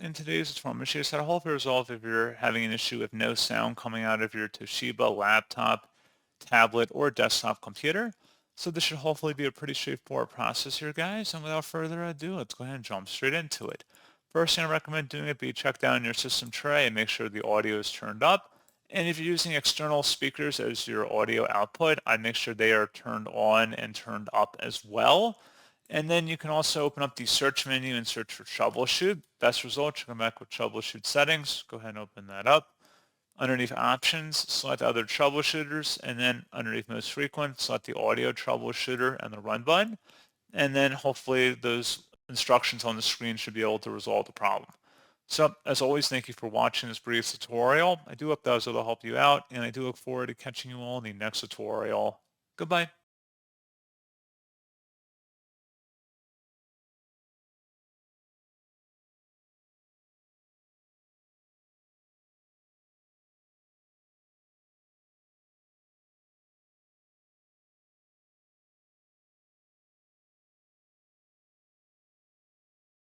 in today's tutorial, I'm going to show you how to hopefully resolve if you're having an issue with no sound coming out of your Toshiba laptop, tablet, or desktop computer. So this should hopefully be a pretty straightforward process here, guys. And without further ado, let's go ahead and jump straight into it. First thing I recommend doing would be check down your system tray and make sure the audio is turned up. And if you're using external speakers as your audio output, I'd make sure they are turned on and turned up as well. And then you can also open up the search menu and search for troubleshoot. Best result, you come back with troubleshoot settings. Go ahead and open that up. Underneath options, select other troubleshooters, and then underneath most frequent, select the audio troubleshooter and the run button. And then hopefully those instructions on the screen should be able to resolve the problem. So as always, thank you for watching this brief tutorial. I do hope that was able to help you out, and I do look forward to catching you all in the next tutorial. Goodbye.